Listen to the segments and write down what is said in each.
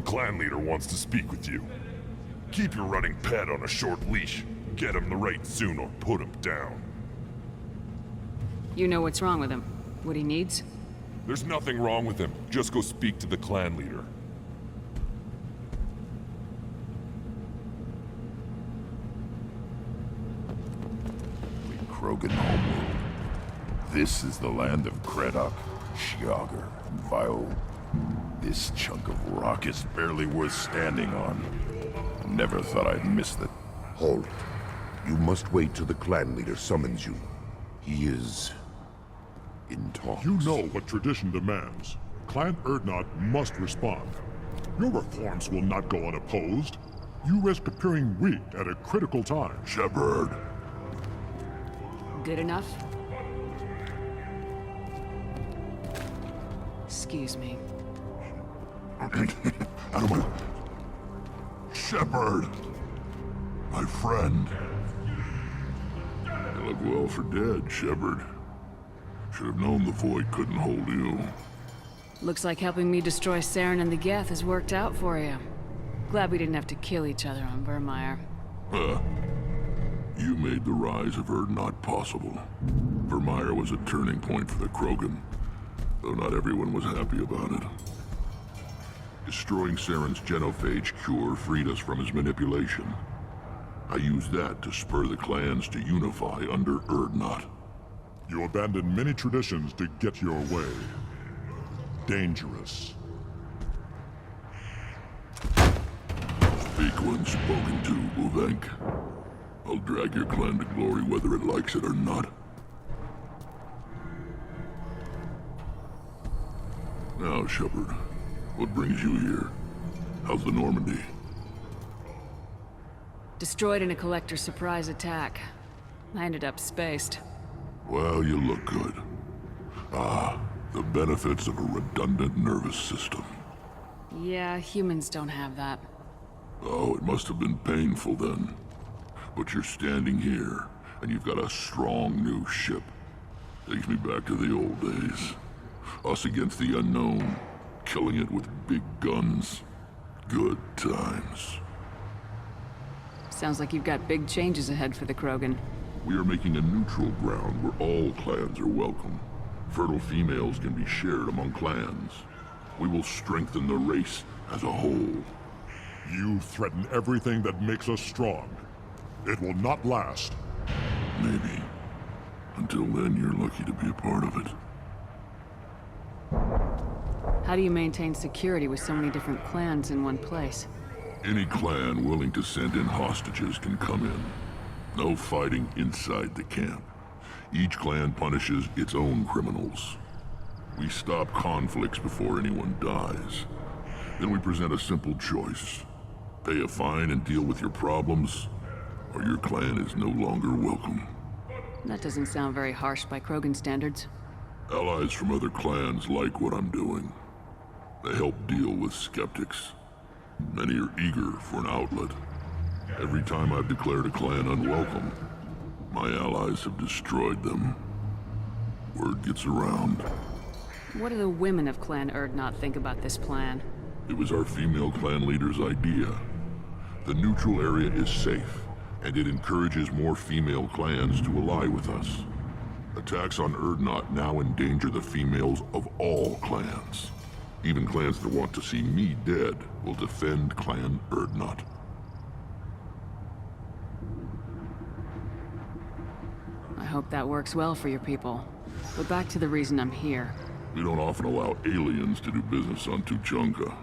clan leader wants to speak with you. Keep your running pet on a short leash. Get him the right soon or put him down. You know what's wrong with him? What he needs? There's nothing wrong with him. Just go speak to the clan leader. Krogan homeworld. This is the land of Kredok, Shiagar, and Vio. This chunk of rock is barely worth standing on. Never thought I'd miss it. Hold. You must wait till the clan leader summons you. He is... in talks. You know what tradition demands. Clan Urdnot must respond. Your reforms will not go unopposed. You risk appearing weak at a critical time. Shepard. Good enough? Excuse me. Shepard! My friend. You look well for dead, Shepard. Should have known the Void couldn't hold you. Looks like helping me destroy Saren and the Geth has worked out for you. Glad we didn't have to kill each other on Vermeer. Huh. You made the rise of Urdnot possible. Vermeer was a turning point for the Krogan, though not everyone was happy about it. Destroying Saren's genophage cure freed us from his manipulation. I used that to spur the clans to unify under Urdnot. You abandoned many traditions to get your way. Dangerous. Speak when spoken to, Uvenk. I'll drag your clan to glory whether it likes it or not. Now, Shepard, what brings you here? How's the Normandy? Destroyed in a collector surprise attack. I ended up spaced. Well, you look good. Ah, the benefits of a redundant nervous system. Yeah, humans don't have that. Oh, it must have been painful then. But you're standing here, and you've got a strong new ship. Takes me back to the old days. Us against the unknown, killing it with big guns. Good times. Sounds like you've got big changes ahead for the Krogan. We are making a neutral ground where all clans are welcome. Fertile females can be shared among clans. We will strengthen the race as a whole. You threaten everything that makes us strong. It will not last. Maybe. Until then, you're lucky to be a part of it. How do you maintain security with so many different clans in one place? Any clan willing to send in hostages can come in. No fighting inside the camp. Each clan punishes its own criminals. We stop conflicts before anyone dies. Then we present a simple choice. Pay a fine and deal with your problems, or your clan is no longer welcome. That doesn't sound very harsh by Krogan standards. Allies from other clans like what I'm doing. They help deal with skeptics. Many are eager for an outlet. Every time I've declared a clan unwelcome, my allies have destroyed them. Word gets around. What do the women of Clan Urdnot think about this plan? It was our female clan leader's idea. The neutral area is safe, and it encourages more female clans to ally with us. Attacks on Urdnot now endanger the females of all clans. Even clans that want to see me dead will defend Clan Urdnot. I hope that works well for your people. But back to the reason I'm here. We don't often allow aliens to do business on Tuchanka,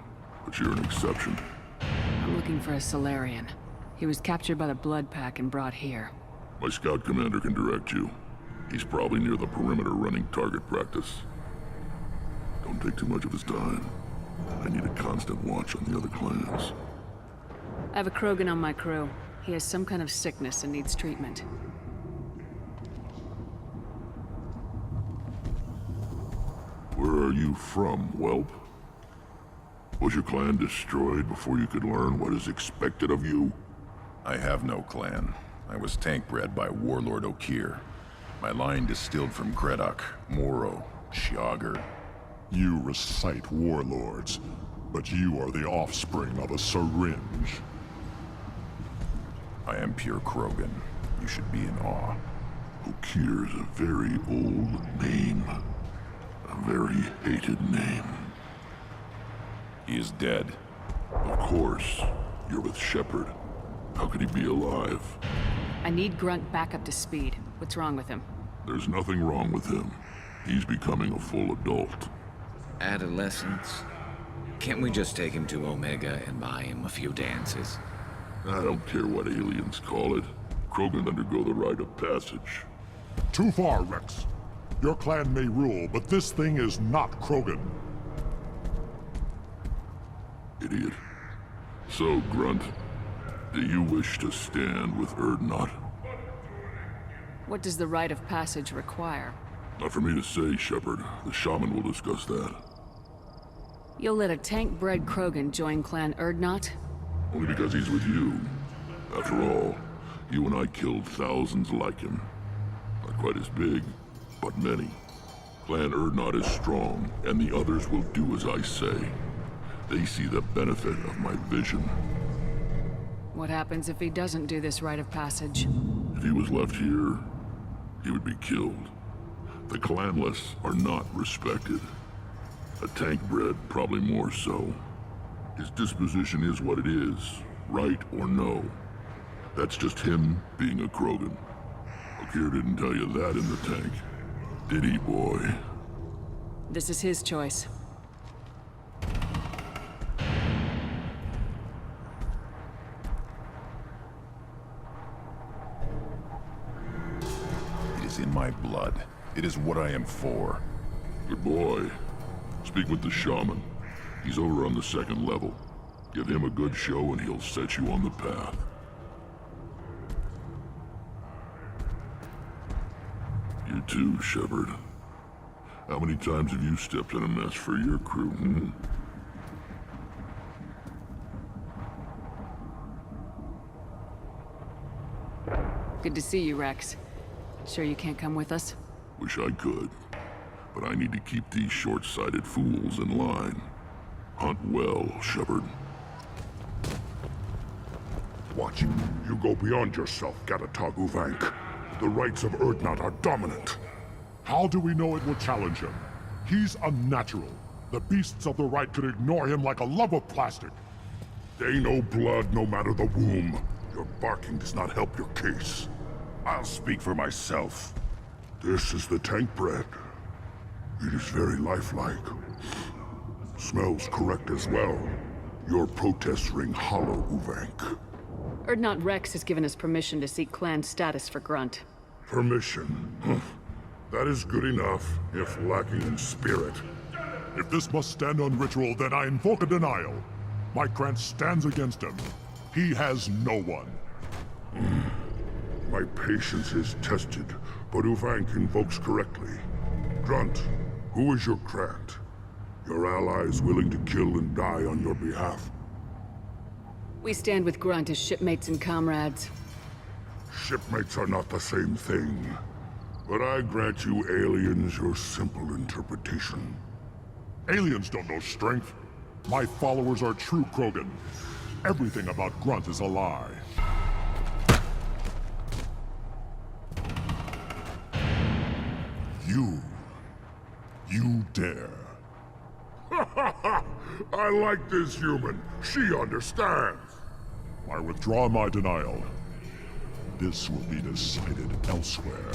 but you're an exception. I'm looking for a Solarian. He was captured by the Blood Pack and brought here. My scout commander can direct you. He's probably near the perimeter running target practice. Don't take too much of his time. I need a constant watch on the other clans. I have a Krogan on my crew. He has some kind of sickness and needs treatment. Where are you from, whelp? Was your clan destroyed before you could learn what is expected of you? I have no clan. I was tank bred by Warlord Okir. My line distilled from Kredok, Moro, Shiagar. You recite warlords. But you are the offspring of a syringe. I am pure Krogan. You should be in awe. Okeer is a very old name. A very hated name. He is dead. Of course. You're with Shepard. How could he be alive? I need Grunt back up to speed. What's wrong with him? There's nothing wrong with him. He's becoming a full adult. Adolescence? Can't we just take him to Omega and buy him a few dances? I don't care what aliens call it. Krogan undergo the rite of passage. Too far, Rex. Your clan may rule, but this thing is not Krogan. Idiot. So, Grunt, do you wish to stand with Urdnot? What does the rite of passage require? Not for me to say, Shepard. The shaman will discuss that. You'll let a tank-bred Krogan join Clan Urdnot? Only because he's with you. After all, you and I killed thousands like him. Not quite as big, but many. Clan Urdnot is strong, and the others will do as I say. They see the benefit of my vision. What happens if he doesn't do this rite of passage? If he was left here, he would be killed. The clanless are not respected. A tank-bred, probably more so. His disposition is what it is, right or no. That's just him being a Krogan. Okeer didn't tell you that in the tank. Did he, boy? This is his choice. It is in my blood. It is what I am for. Good boy. Speak with the shaman. He's over on the second level. Give him a good show and he'll set you on the path. You too, Shepard. How many times have you stepped in a mess for your crew, hmm? Good to see you, Rex. Sure you can't come with us? Wish I could. But I need to keep these short-sighted fools in line. Hunt well, Shepard. Watch. You go beyond yourself, Gatatog Uvank. The rights of Urdnot are dominant. How do we know it will challenge him? He's unnatural. The beasts of the right could ignore him like a lump of plastic. They know blood no matter the womb. Your barking does not help your case. I'll speak for myself. This is the tank bread. It is very lifelike. Smells correct as well. Your protests ring hollow, Uvank. Urdnot Rex has given us permission to seek clan status for Grunt. Permission? That is good enough, if lacking in spirit. If this must stand on ritual, then I invoke a denial. My clan stands against him. He has no one. My patience is tested, but Uvank invokes correctly. Grunt, who is your Grant? Your allies willing to kill and die on your behalf? We stand with Grunt as shipmates and comrades. Shipmates are not the same thing. But I grant you aliens your simple interpretation. Aliens don't know strength. My followers are true Krogan. Everything about Grunt is a lie. You dare. I like this human. She understands. I withdraw my denial. This will be decided elsewhere.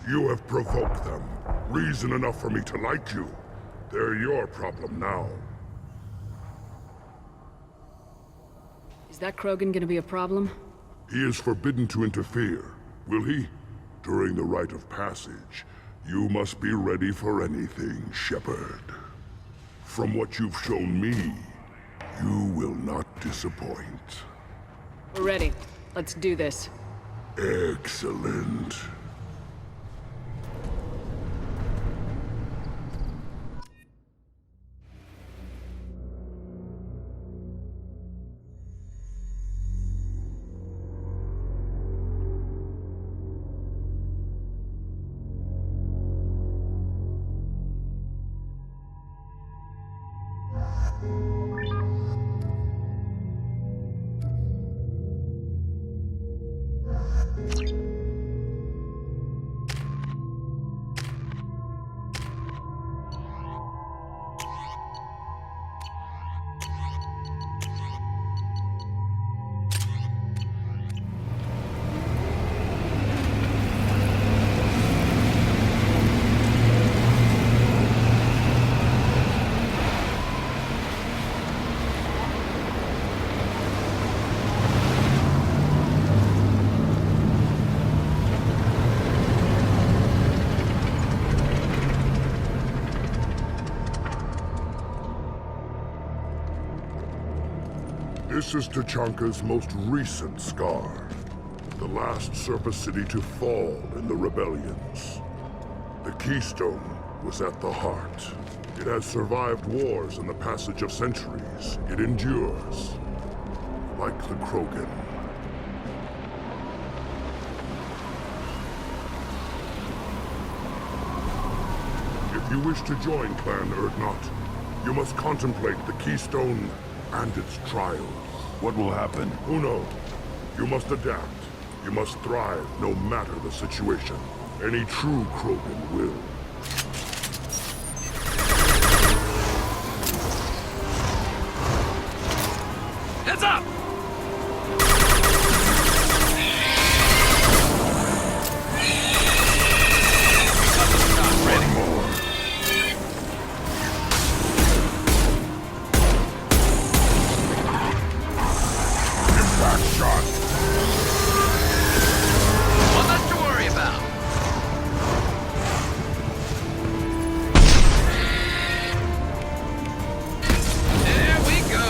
You have provoked them. Reason enough for me to like you. They're your problem now. Is that Krogan gonna be a problem? He is forbidden to interfere. Will he? During the rite of passage, you must be ready for anything, Shepard. From what you've shown me, you will not disappoint. We're ready. Let's do this. Excellent. This is Tachanka's most recent scar. The last surface city to fall in the rebellions. The Keystone was at the heart. It has survived wars and the passage of centuries. It endures. Like the Krogan. If you wish to join Clan Urdnot, you must contemplate the Keystone and its trials. What will happen? Who knows? You must adapt. You must thrive no matter the situation. Any true Krogan will. Heads up! One more. Impact shot. One less to worry about. There we go.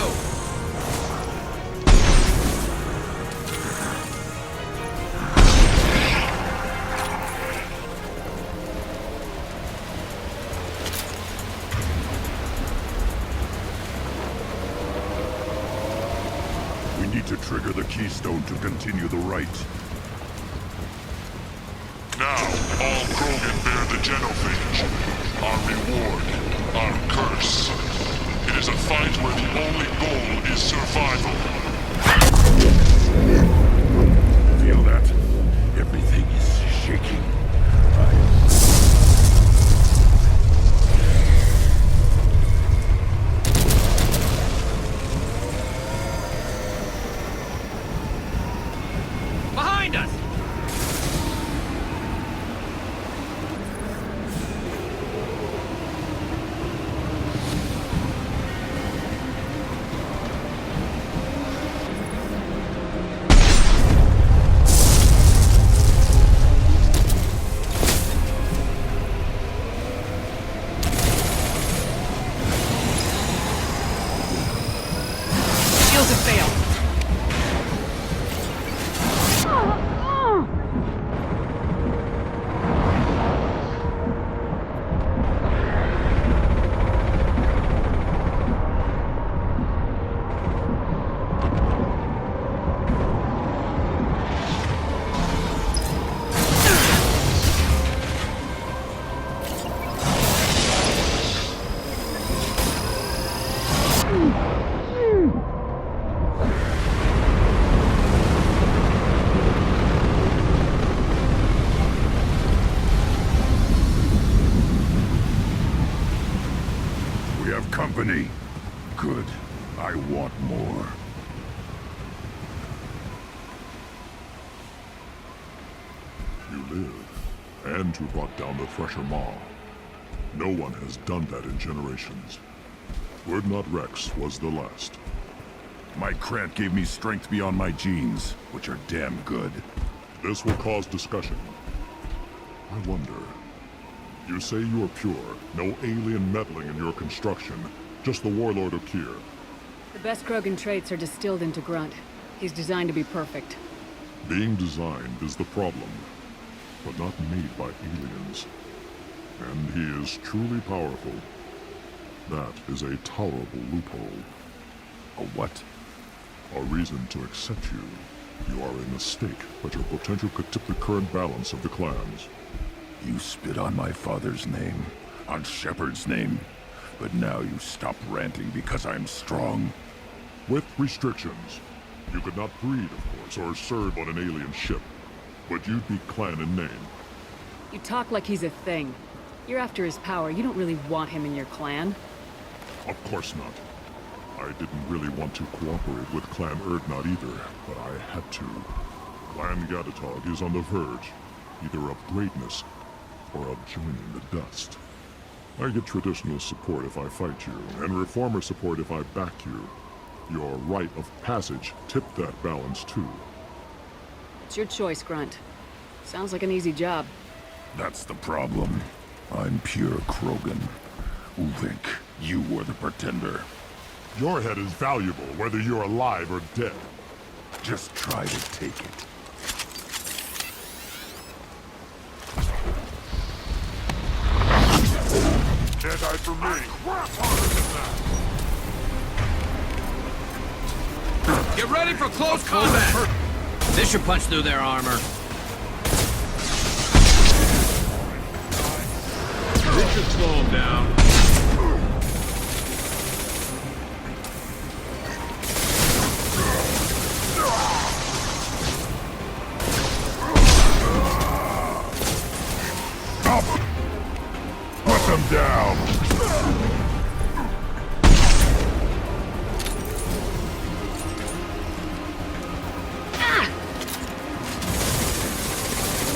We need to trigger the Keystone to continue the rite. Now, all Krogan bear the genophage. Our reward, our curse. It is a fight where the only goal is survival. Feel that? Everything is shaking. Behind us! Shields have failed. We have company. Good. I want more. You live, and you brought down the Thresher Maw. No one has done that in generations. Urdnot Rex was the last. My Grant gave me strength beyond my genes, which are damn good. This will cause discussion. I wonder. You say you are pure, no alien meddling in your construction, just the Warlord Okier. The best Krogan traits are distilled into Grunt. He's designed to be perfect. Being designed is the problem, but not made by aliens. And he is truly powerful. That is a tolerable loophole. A what? A reason to accept you. You are a mistake, but your potential could tip the current balance of the clans. You spit on my father's name, on Shepard's name, but now you stop ranting because I'm strong. With restrictions. You could not breed, of course, or serve on an alien ship. But you'd be clan in name. You talk like he's a thing. You're after his power. You don't really want him in your clan. Of course not. I didn't really want to cooperate with Clan Urdnot either, but I had to. Clan Gatatog is on the verge, either of greatness or of joining the dust. I get traditional support if I fight you, and reformer support if I back you. Your rite of passage tipped that balance too. It's your choice, Grunt. Sounds like an easy job. That's the problem. I'm pure Krogan. Ulvik, you were the pretender. Your head is valuable, whether you're alive or dead. Just try to take it. Can't hide from me. Get ready for close combat! This should punch through their armor. This should slow them down. Put them down!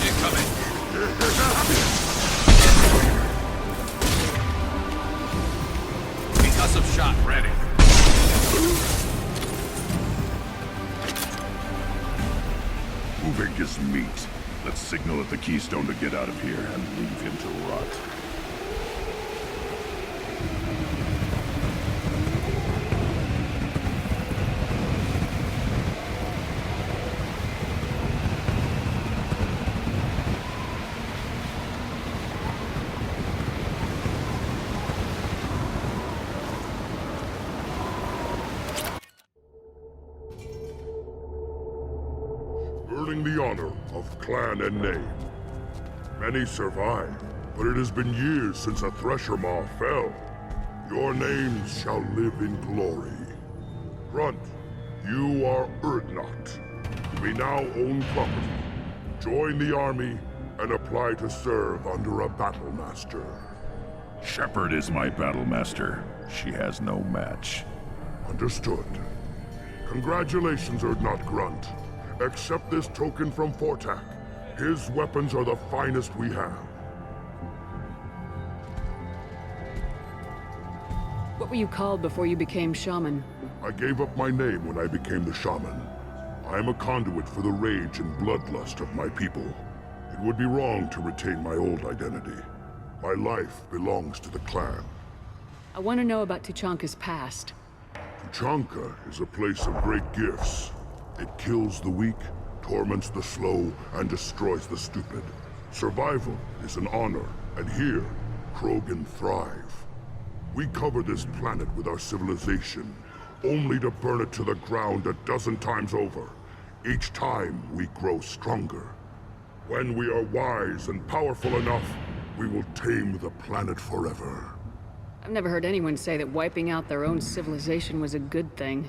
Incoming. Concussive shot ready. Moving is meat. Let's signal at the Keystone to get out of here and leave him to rot. Earning the honor of clan and name. Many survive, but it has been years since a Thresher Maw fell. Your names shall live in glory. Grunt, you are Urdnot. We now own property. Join the army and apply to serve under a battle master. Shepard is my battle master. She has no match. Understood. Congratulations, Urdnot Grunt. Accept this token from Fortak. His weapons are the finest we have. What were you called before you became shaman? I gave up my name when I became the shaman. I am a conduit for the rage and bloodlust of my people. It would be wrong to retain my old identity. My life belongs to the clan. I want to know about Tuchanka's past. Tuchanka is a place of great gifts. It kills the weak, torments the slow, and destroys the stupid. Survival is an honor, and here, Krogan thrive. We cover this planet with our civilization, only to burn it to the ground a dozen times over. Each time, we grow stronger. When we are wise and powerful enough, we will tame the planet forever. I've never heard anyone say that wiping out their own civilization was a good thing.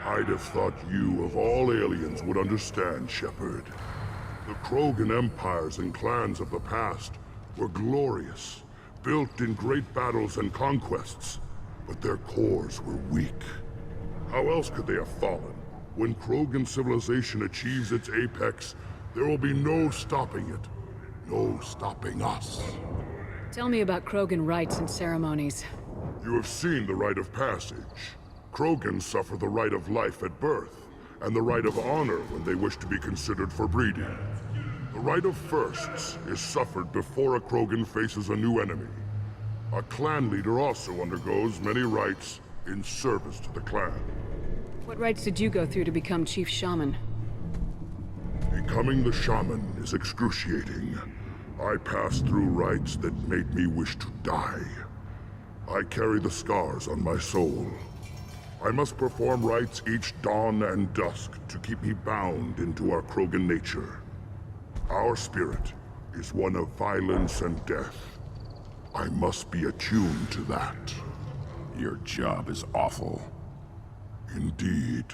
I'd have thought you, of all aliens, would understand, Shepard. The Krogan empires and clans of the past were glorious, built in great battles and conquests, but their cores were weak. How else could they have fallen? When Krogan civilization achieves its apex, there will be no stopping it. No stopping us. Tell me about Krogan rites and ceremonies. You have seen the rite of passage. Krogan suffer the right of life at birth, and the right of honor when they wish to be considered for breeding. The right of firsts is suffered before a Krogan faces a new enemy. A clan leader also undergoes many rites in service to the clan. What rites did you go through to become Chief Shaman? Becoming the shaman is excruciating. I passed through rites that made me wish to die. I carry the scars on my soul. I must perform rites each dawn and dusk to keep me bound into our Krogan nature. Our spirit is one of violence and death. I must be attuned to that. Your job is awful. Indeed.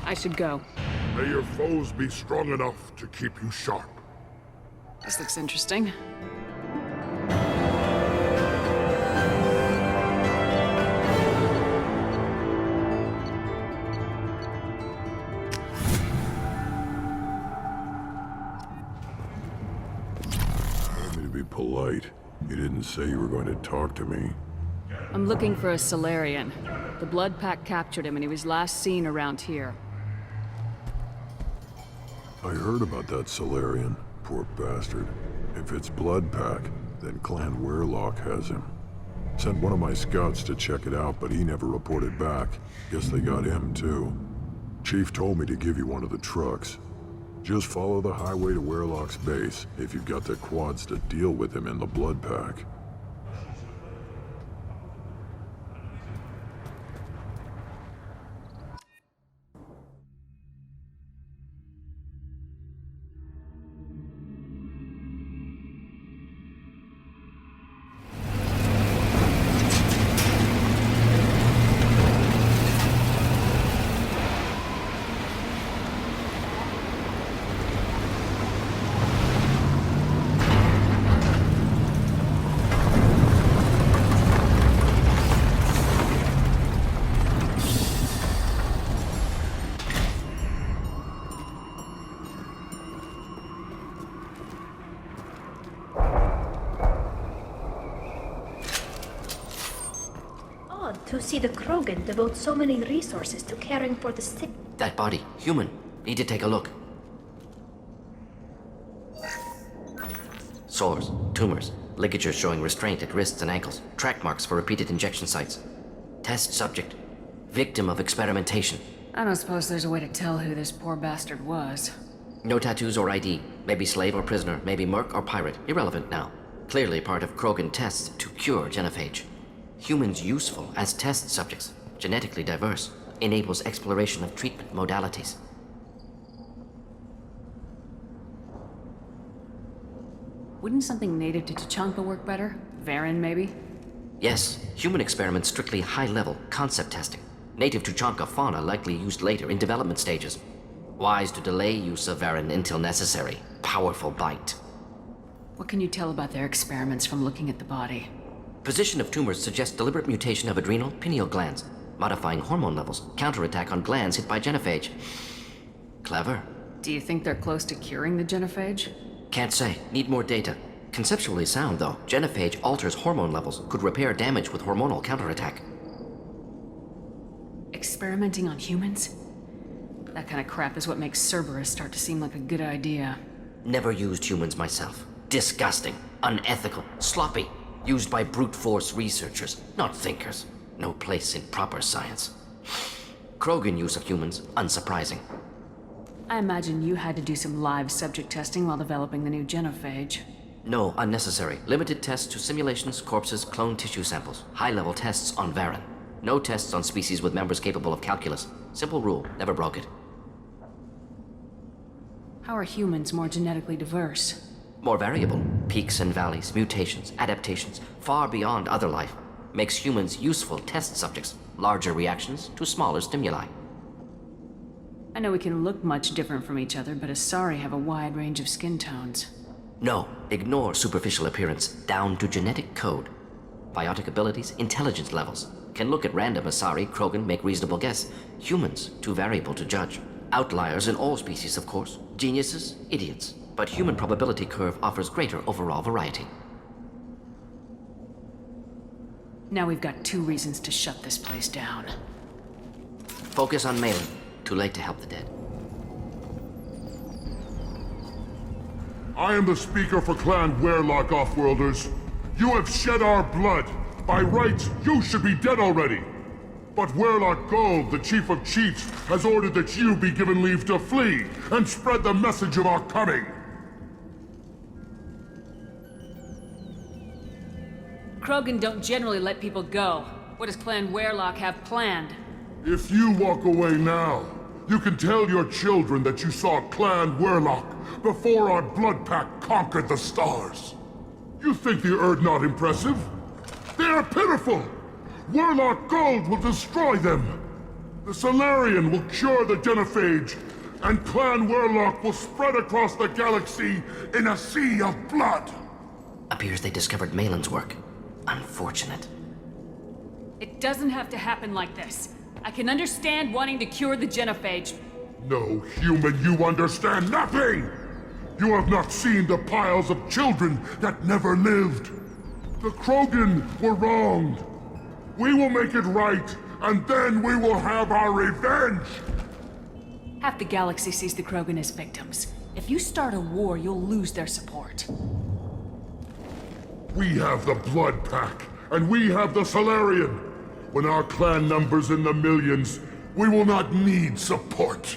I should go. May your foes be strong enough to keep you sharp. This looks interesting. Polite. You didn't say you were going to talk to me. I'm looking for a Solarian. The Blood Pack captured him and he was last seen around here. I heard about that Solarian. Poor bastard. If it's Blood Pack, then Clan Weirlock has him. Sent one of my scouts to check it out, but he never reported back. Guess they got him, too. Chief told me to give you one of the trucks. Just follow the highway to Werlock's base, if you've got the quads to deal with him in the blood pack. To see the Krogan devote so many resources to caring for the sick. That body, human. Need to take a look. Sores, tumors, ligatures showing restraint at wrists and ankles, track marks for repeated injection sites. Test subject. Victim of experimentation. I don't suppose there's a way to tell who this poor bastard was. No tattoos or ID. Maybe slave or prisoner, maybe merc or pirate. Irrelevant now. Clearly part of Krogan tests to cure genophage. Humans useful as test subjects, genetically diverse, enables exploration of treatment modalities. Wouldn't something native to Tachanka work better? Varen, maybe? Yes, human experiments strictly high-level, concept testing. Native Tuchanka fauna likely used later in development stages. Wise to delay use of Varen until necessary. Powerful bite. What can you tell about their experiments from looking at the body? Position of tumors suggests deliberate mutation of adrenal, pineal glands, modifying hormone levels, counterattack on glands hit by genophage. Clever. Do you think they're close to curing the genophage? Can't say. Need more data. Conceptually sound, though. Genophage alters hormone levels, could repair damage with hormonal counterattack. Experimenting on humans? That kind of crap is what makes Cerberus start to seem like a good idea. Never used humans myself. Disgusting. Unethical. Sloppy. Used by brute force researchers, not thinkers. No place in proper science. Krogan use of humans, unsurprising. I imagine you had to do some live subject testing while developing the new genophage. No, unnecessary. Limited tests to simulations, corpses, cloned tissue samples. High-level tests on Varen. No tests on species with members capable of calculus. Simple rule, never broke it. How are humans more genetically diverse? More variable. Peaks and valleys, mutations, adaptations, far beyond other life. Makes humans useful test subjects. Larger reactions to smaller stimuli. I know we can look much different from each other, but Asari have a wide range of skin tones. No, ignore superficial appearance, down to genetic code. Biotic abilities, intelligence levels. Can look at random Asari, Krogan, make reasonable guess. Humans, too variable to judge. Outliers in all species, of course. Geniuses, idiots. But human probability curve offers greater overall variety. Now we've got 2 reasons to shut this place down. Focus on Malin. Too late to help the dead. I am the speaker for Clan Werlock, Offworlders. You have shed our blood. By rights, you should be dead already. But Werlock Gold, the Chief of Chiefs, has ordered that you be given leave to flee and spread the message of our coming. Krogan don't generally let people go. What does Clan Werlock have planned? If you walk away now, you can tell your children that you saw Clan Werlock before our blood pack conquered the stars. You think the Erd not impressive? They are pitiful! Werlock Gold will destroy them! The Solarian will cure the genophage, and Clan Werlock will spread across the galaxy in a sea of blood! Appears they discovered Malin's work. Unfortunate. It doesn't have to happen like this. I can understand wanting to cure the genophage. No, human, you understand nothing! You have not seen the piles of children that never lived. The Krogan were wronged. We will make it right, and then we will have our revenge! Half the galaxy sees the Krogan as victims. If you start a war, you'll lose their support. We have the blood pack, and we have the Solarian. When our clan numbers in the millions, we will not need support.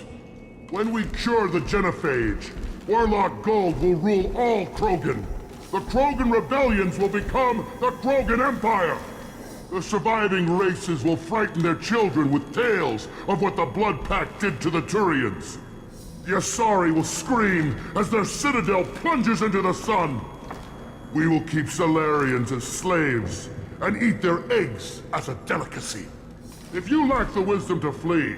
When we cure the genophage, Warlock Gold will rule all Krogan. The Krogan rebellions will become the Krogan Empire. The surviving races will frighten their children with tales of what the Blood Pact did to the Turians. The Asari will scream as their citadel plunges into the sun. We will keep Solarians as slaves and eat their eggs as a delicacy. If you lack the wisdom to flee,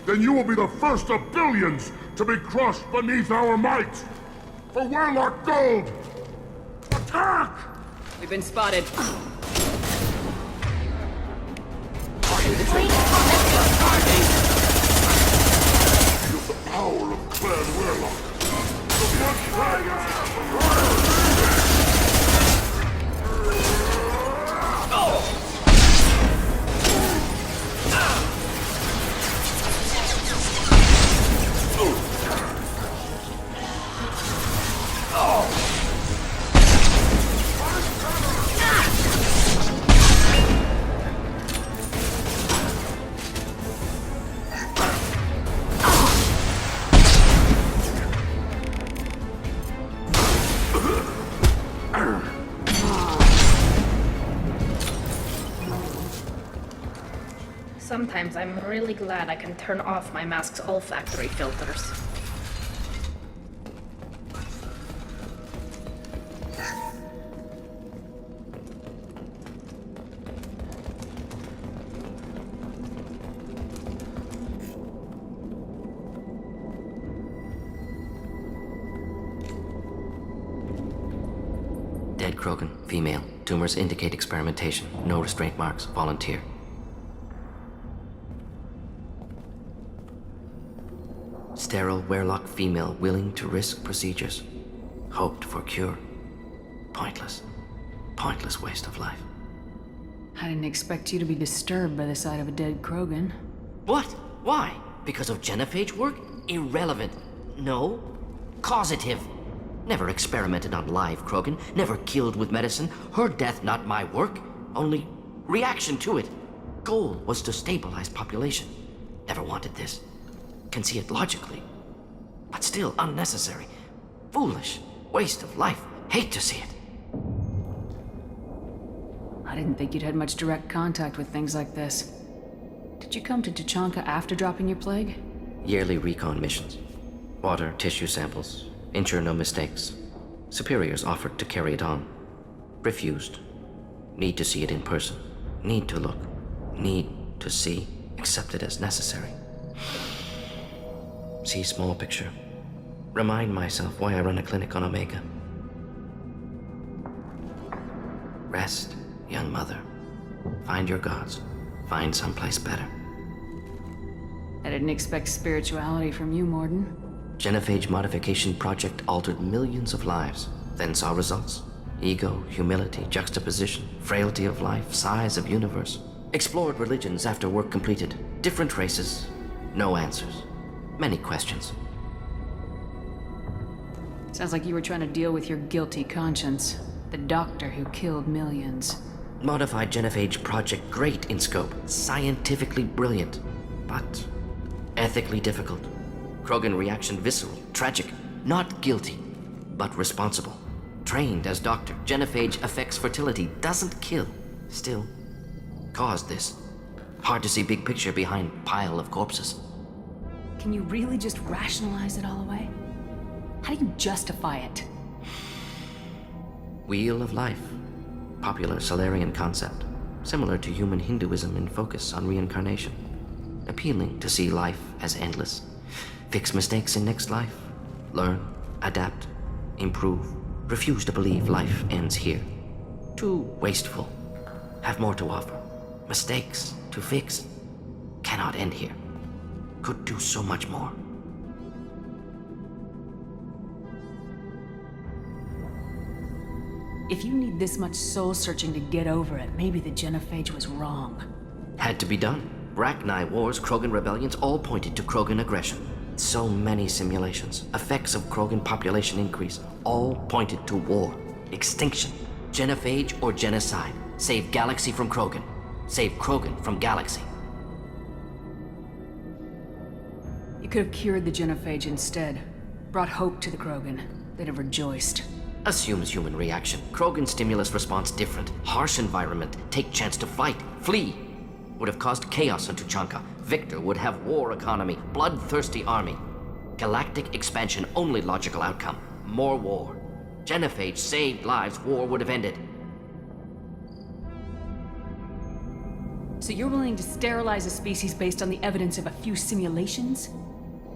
then you will be the first of billions to be crushed beneath our might. For Warlock Gold, attack! We've been spotted. Feel the power of Clan Warlock. The Blood Pact! Sometimes I'm really glad I can turn off my mask's olfactory filters. Dead Krogan, female. Tumors indicate experimentation. No restraint marks. Volunteer. Sterile Warlock female willing to risk procedures. Hoped for cure. Pointless. Pointless waste of life. I didn't expect you to be disturbed by the sight of a dead Krogan. What? Why? Because of genophage work? Irrelevant. No. Causative. Never experimented on live Krogan. Never killed with medicine. Her death not my work. Only reaction to it. Goal was to stabilize population. Never wanted this. Can see it logically. But still unnecessary. Foolish. Waste of life. Hate to see it. I didn't think you'd had much direct contact with things like this. Did you come to Tuchanka after dropping your plague? Yearly recon missions. Water, tissue samples. Ensure no mistakes. Superiors offered to carry it on. Refused. Need to see it in person. Need to look. Need to see. Accepted as necessary. See small picture. Remind myself why I run a clinic on Omega. Rest, young mother. Find your gods. Find someplace better. I didn't expect spirituality from you, Mordin. Genophage modification project altered millions of lives. Then saw results. Ego, humility, juxtaposition, frailty of life, size of universe. Explored religions after work completed. Different races. No answers. Many questions. Sounds like you were trying to deal with your guilty conscience. The doctor who killed millions. Modified genophage project great in scope. Scientifically brilliant. But ethically difficult. Krogan reaction visceral, tragic. Not guilty, but responsible. Trained as doctor. Genophage affects fertility. Doesn't kill. Still, caused this. Hard to see big picture behind pile of corpses. Can you really just rationalize it all away? How do you justify it? Wheel of life. Popular Solarian concept. Similar to human Hinduism in focus on reincarnation. Appealing to see life as endless. Fix mistakes in next life. Learn, adapt, improve. Refuse to believe life ends here. Too wasteful. Have more to offer. Mistakes to fix. Cannot end here. Could do so much more. If you need this much soul-searching to get over it, maybe the genophage was wrong. Had to be done. Rachni wars, Krogan rebellions, all pointed to Krogan aggression. So many simulations. Effects of Krogan population increase. All pointed to war. Extinction. Genophage or genocide. Save Galaxy from Krogan. Save Krogan from Galaxy. You could have cured the genophage instead. Brought hope to the Krogan. They'd have rejoiced. Assumes human reaction. Krogan stimulus response different. Harsh environment. Take chance to fight. Flee. Would have caused chaos on Tuchanka. Victor would have war economy. Bloodthirsty army. Galactic expansion only logical outcome. More war. Genophage saved lives. War would have ended. So you're willing to sterilize a species based on the evidence of a few simulations?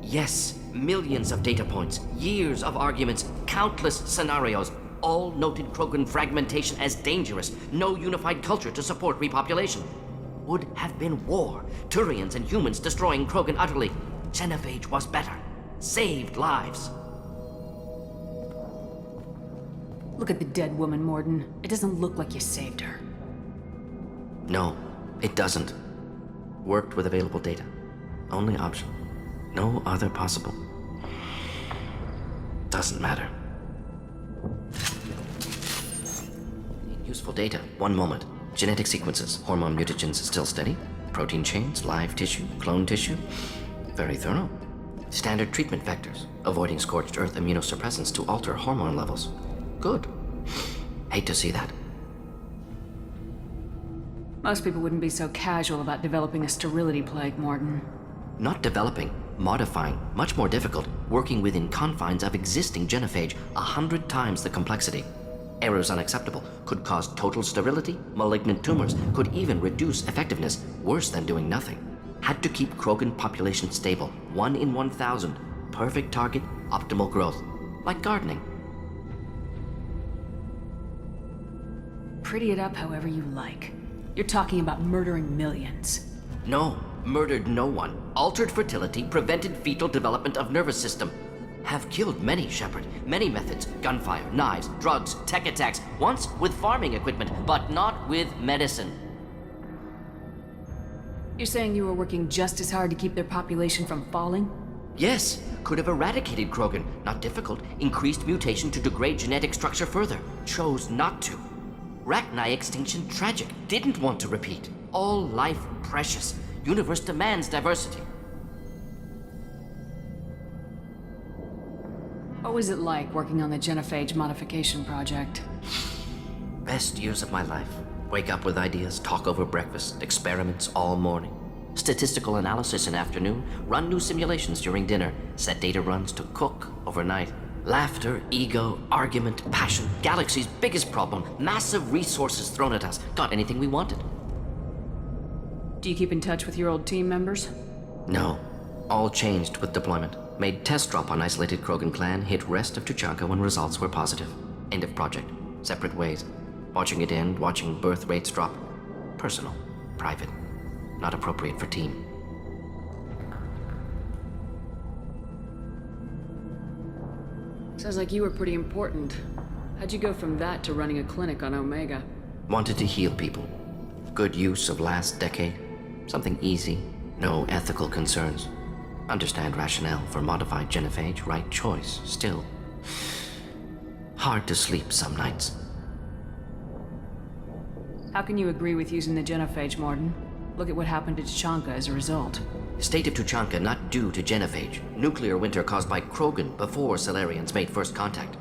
Yes, millions of data points, years of arguments, countless scenarios, all noted Krogan fragmentation as dangerous, no unified culture to support repopulation. Would have been war, Turians and humans destroying Krogan utterly. Genophage was better, saved lives. Look at the dead woman, Mordin. It doesn't look like you saved her. No, it doesn't. Worked with available data. Only option. No other possible. Doesn't matter. Useful data. One moment. Genetic sequences. Hormone mutagens still steady. Protein chains, live tissue, clone tissue. Very thorough. Standard treatment vectors. Avoiding scorched earth immunosuppressants to alter hormone levels. Good. Hate to see that. Most people wouldn't be so casual about developing a sterility plague, Mordin. Not developing, modifying, much more difficult, working within confines of existing genophage, 100 times the complexity. Errors unacceptable, could cause total sterility, malignant tumors, could even reduce effectiveness, worse than doing nothing. Had to keep Krogan population stable, 1 in 1,000. Perfect target, optimal growth. Like gardening. Pretty it up however you like. You're talking about murdering millions. No, murdered no one. Altered fertility, prevented fetal development of nervous system. Have killed many, Shepard. Many methods. Gunfire, knives, drugs, tech attacks. Once with farming equipment, but not with medicine. You're saying you were working just as hard to keep their population from falling? Yes, could have eradicated Krogan. Not difficult. Increased mutation to degrade genetic structure further. Chose not to. Rachni extinction tragic. Didn't want to repeat. All life precious. Universe demands diversity. What was it like working on the genophage modification project? Best years of my life. Wake up with ideas, talk over breakfast, experiments all morning. Statistical analysis in afternoon, run new simulations during dinner, set data runs to cook overnight. Laughter, ego, argument, passion. Galaxy's biggest problem. Massive resources thrown at us. Got anything we wanted. Do you keep in touch with your old team members? No. All changed with deployment. Made test drop on isolated Krogan clan, hit rest of Tuchanka when results were positive. End of project. Separate ways. Watching it end, watching birth rates drop. Personal. Private. Not appropriate for team. Sounds like you were pretty important. How'd you go from that to running a clinic on Omega? Wanted to heal people. Good use of last decade. Something easy. No ethical concerns. Understand rationale for modified genophage. Right choice. Still. Hard to sleep some nights. How can you agree with using the genophage, Mordin? Look at what happened to Tuchanka as a result. State of Tuchanka not due to genophage. Nuclear winter caused by Krogan before Salarians made first contact.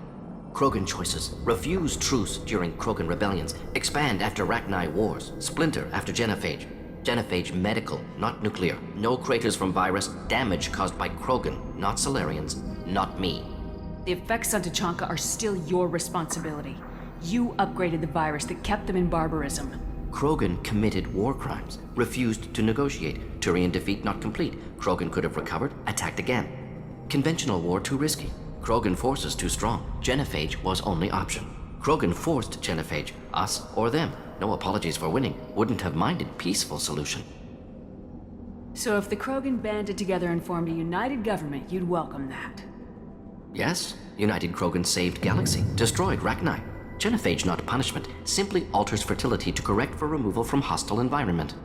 Krogan choices. Refuse truce during Krogan rebellions. Expand after Rachni wars. Splinter after genophage. Genophage medical, not nuclear. No craters from virus. Damage caused by Krogan, not Salarians. Not me. The effects on Tuchanka are still your responsibility. You upgraded the virus that kept them in barbarism. Krogan committed war crimes. Refused to negotiate. Turian defeat not complete. Krogan could have recovered, attacked again. Conventional war too risky. Krogan forces too strong. Genophage was only option. Krogan forced genophage. Us or them. No apologies for winning. Wouldn't have minded peaceful solution. So if the Krogan banded together and formed a united government, you'd welcome that? Yes. United Krogan saved Galaxy. Destroyed Rachni. Genophage not punishment. Simply alters fertility to correct for removal from hostile environment.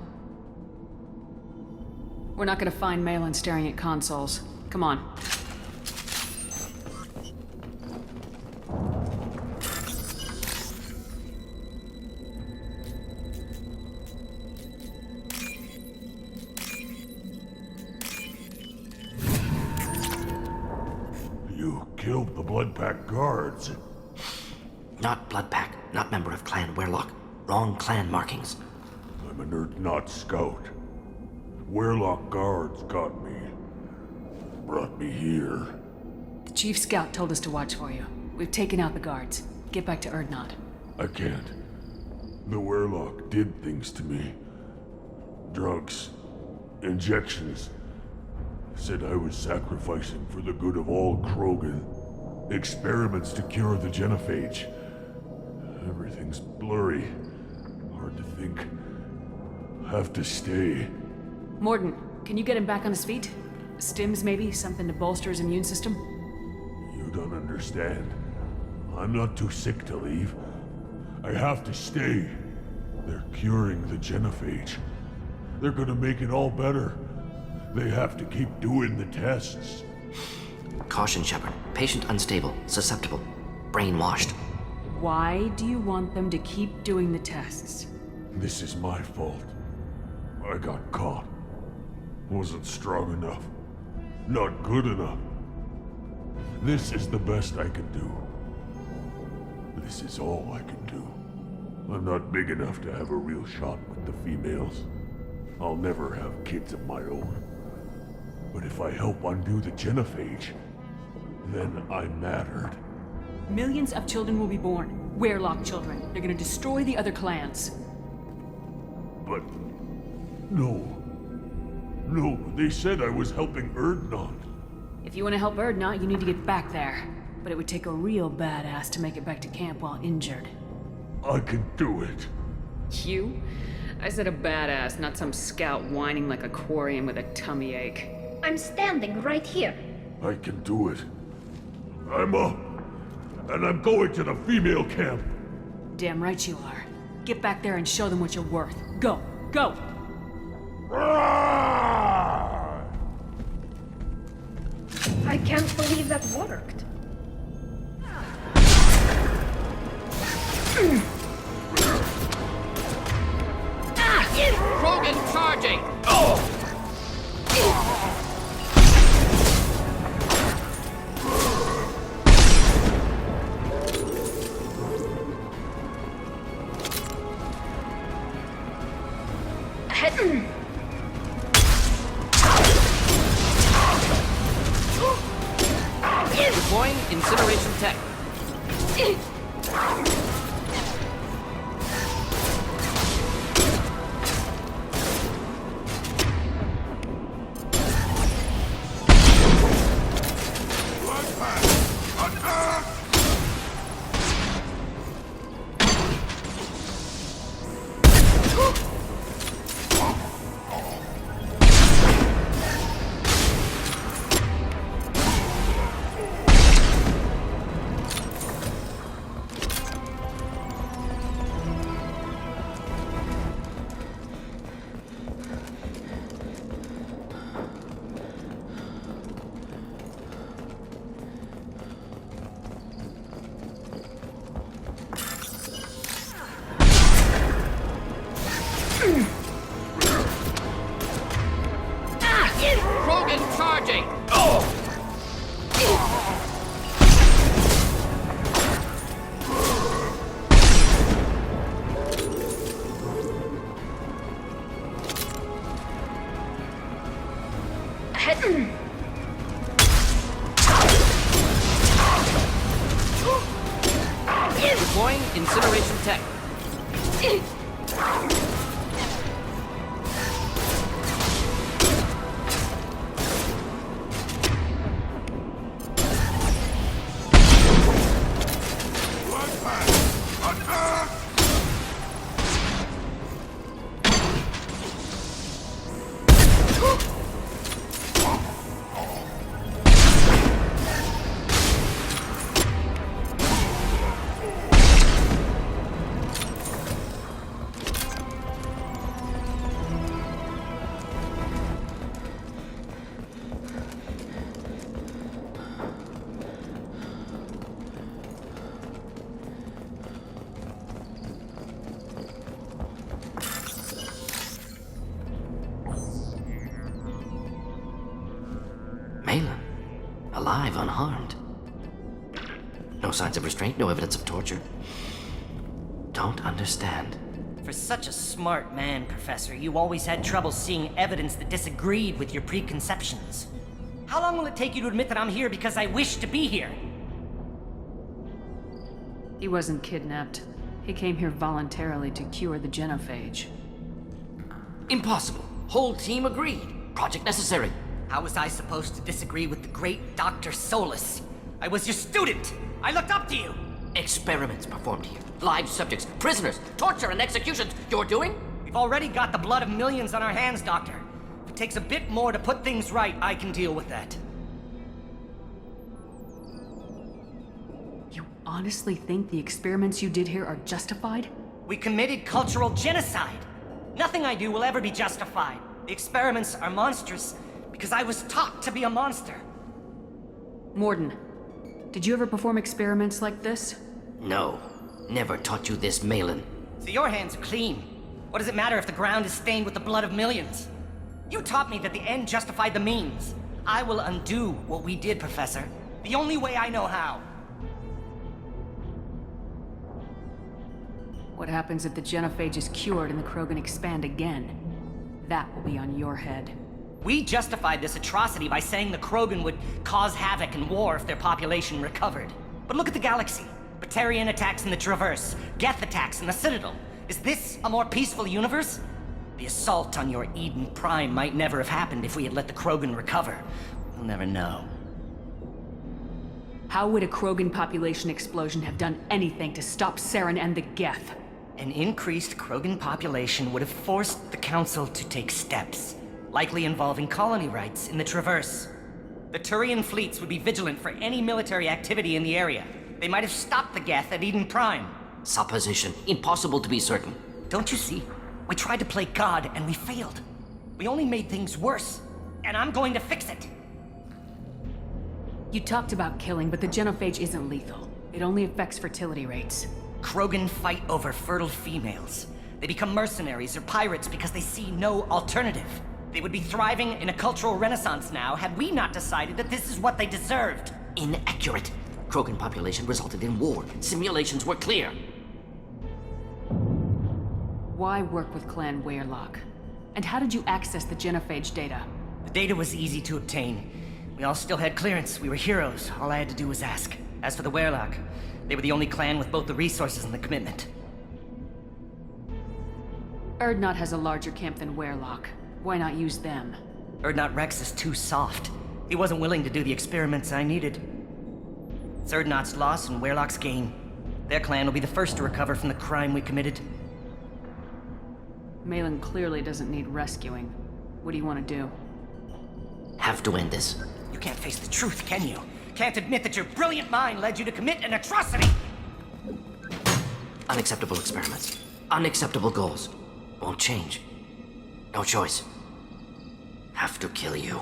We're not gonna find Malin staring at consoles. Come on. killed the Blood Pack guards. Not Blood Pack, not member of Clan Werlock. Wrong clan markings. I'm an Urdnot scout. Werlock guards got me. Brought me here. The Chief Scout told us to watch for you. We've taken out the guards. Get back to Urdnot. I can't. The Werlock did things to me. Drugs. Injections. Said I was sacrificing for the good of all Krogan. Experiments to cure the genophage. Everything's blurry. Hard to think. Have to stay. Mordin, can you get him back on his feet? Stims, maybe? Something to bolster his immune system? You don't understand. I'm not too sick to leave. I have to stay. They're curing the genophage. They're gonna make it all better. They have to keep doing the tests. Caution, Shepard. Patient unstable, susceptible, brainwashed. Why do you want them to keep doing the tests? This is my fault. I got caught. Wasn't strong enough. Not good enough. This is the best I can do. This is all I can do. I'm not big enough to have a real shot with the females. I'll never have kids of my own. But if I help undo the genophage, then I mattered. Millions of children will be born. Werlock children. They're gonna destroy the other clans. But... No. No, they said I was helping Urdnot. If you want to help Urdnot, you need to get back there. But it would take a real badass to make it back to camp while injured. I can do it. You? I said a badass, not some scout whining like a quarian with a tummy ache. I'm standing right here. I can do it. I'm up. And I'm going to the female camp. Damn right you are. Get back there and show them what you're worth. Go! Go! I can't believe that worked. Krogan charging! Deploying incineration tech. Krogan charging! Deploying incineration tech. Malin, alive, unharmed. No signs of restraint, no evidence of torture. Don't understand. For such a smart man, Professor, you always had trouble seeing evidence that disagreed with your preconceptions. How long will it take you to admit that I'm here because I wish to be here? He wasn't kidnapped. He came here voluntarily to cure the genophage. Impossible. Whole team agreed. Project necessary. How was I supposed to disagree with the great Dr. Solus? I was your student! I looked up to you! Experiments performed here. Live subjects, prisoners, torture and executions. You're doing? We've already got the blood of millions on our hands, Doctor. If it takes a bit more to put things right, I can deal with that. You honestly think the experiments you did here are justified? We committed cultural genocide. Nothing I do will ever be justified. The experiments are monstrous because I was taught to be a monster. Mordin, did you ever perform experiments like this? No. Never taught you this, Malin. So your hands are clean. What does it matter if the ground is stained with the blood of millions? You taught me that the end justified the means. I will undo what we did, Professor. The only way I know how. What happens if the genophage is cured and the Krogan expand again? That will be on your head. We justified this atrocity by saying the Krogan would cause havoc and war if their population recovered. But look at the galaxy. Batarian attacks in the Traverse, Geth attacks in the Citadel. Is this a more peaceful universe? The assault on your Eden Prime might never have happened if we had let the Krogan recover. We'll never know. How would a Krogan population explosion have done anything to stop Saren and the Geth? An increased Krogan population would have forced the Council to take steps, likely involving colony rights in the Traverse. The Turian fleets would be vigilant for any military activity in the area. They might have stopped the Geth at Eden Prime. Supposition. Impossible to be certain. Don't you see? We tried to play God and we failed. We only made things worse. And I'm going to fix it. You talked about killing, but the genophage isn't lethal. It only affects fertility rates. Krogan fight over fertile females. They become mercenaries or pirates because they see no alternative. They would be thriving in a cultural renaissance now had we not decided that this is what they deserved. Inaccurate. Krogan population resulted in war. Simulations were clear. Why work with Clan Weyrloc? And how did you access the genophage data? The data was easy to obtain. We all still had clearance. We were heroes. All I had to do was ask. As for the Weyrloc, they were the only clan with both the resources and the commitment. Urdnot has a larger camp than Weyrloc. Why not use them? Urdnot Rex is too soft. He wasn't willing to do the experiments I needed. It's Urdnot's loss and Weyrloc's gain. Their clan will be the first to recover from the crime we committed. Malin clearly doesn't need rescuing. What do you want to do? Have to end this. You can't face the truth, can you? Can't admit that your brilliant mind led you to commit an atrocity! Unacceptable experiments. Unacceptable goals. Won't change. No choice. Have to kill you.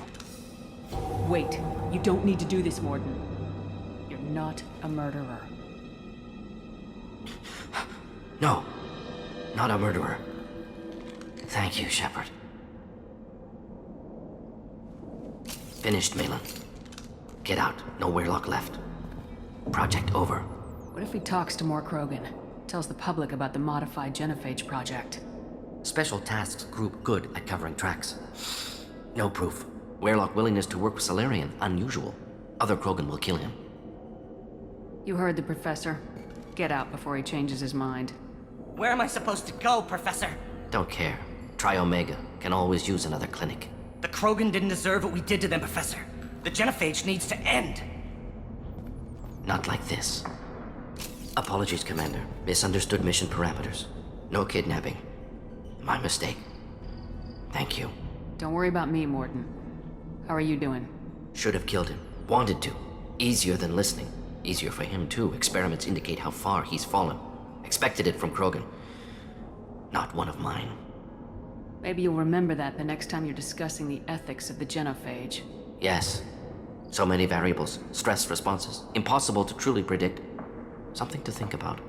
Wait. You don't need to do this, Mordin. You're not a murderer. No. Not a murderer. Thank you, Shepard. Finished, Malin. Get out. No Weyrloc left. Project over. What if he talks to more Krogan? Tells the public about the modified genophage project? Special tasks group good at covering tracks. No proof. Weyrloc willingness to work with Salarian, unusual. Other Krogan will kill him. You heard the professor. Get out before he changes his mind. Where am I supposed to go, Professor? Don't care. Try Omega. Can always use another clinic. The Krogan didn't deserve what we did to them, Professor. The genophage needs to end. Not like this. Apologies, Commander. Misunderstood mission parameters. No kidnapping. My mistake. Thank you. Don't worry about me, Mordin. How are you doing? Should have killed him. Wanted to. Easier than listening. Easier for him, too. Experiments indicate how far he's fallen. Expected it from Krogan. Not one of mine. Maybe you'll remember that the next time you're discussing the ethics of the genophage. Yes. So many variables. Stress responses. Impossible to truly predict. Something to think about.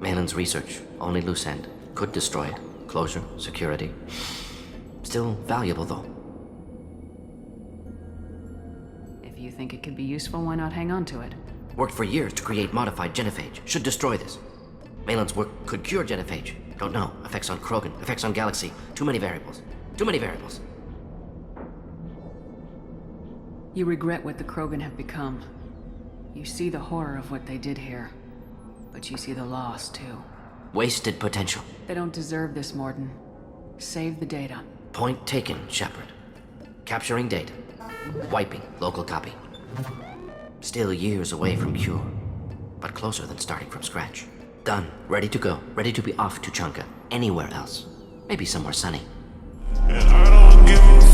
Malin's research. Only loose end. Could destroy it. Closure. Security. Still valuable, though. If you think it could be useful, why not hang on to it? Worked for years to create modified genophage. Should destroy this. Malin's work could cure genophage. Don't know. Effects on Krogan, effects on Galaxy. Too many variables. Too many variables. You regret what the Krogan have become. You see the horror of what they did here. But you see the loss, too. Wasted potential. They don't deserve this, Mordin. Save the data. Point taken, Shepard. Capturing data. Wiping local copy. Still years away from cure. But closer than starting from scratch. Done. Ready to go. Ready to be off to Chunka. Anywhere else. Maybe somewhere sunny. And I don't give a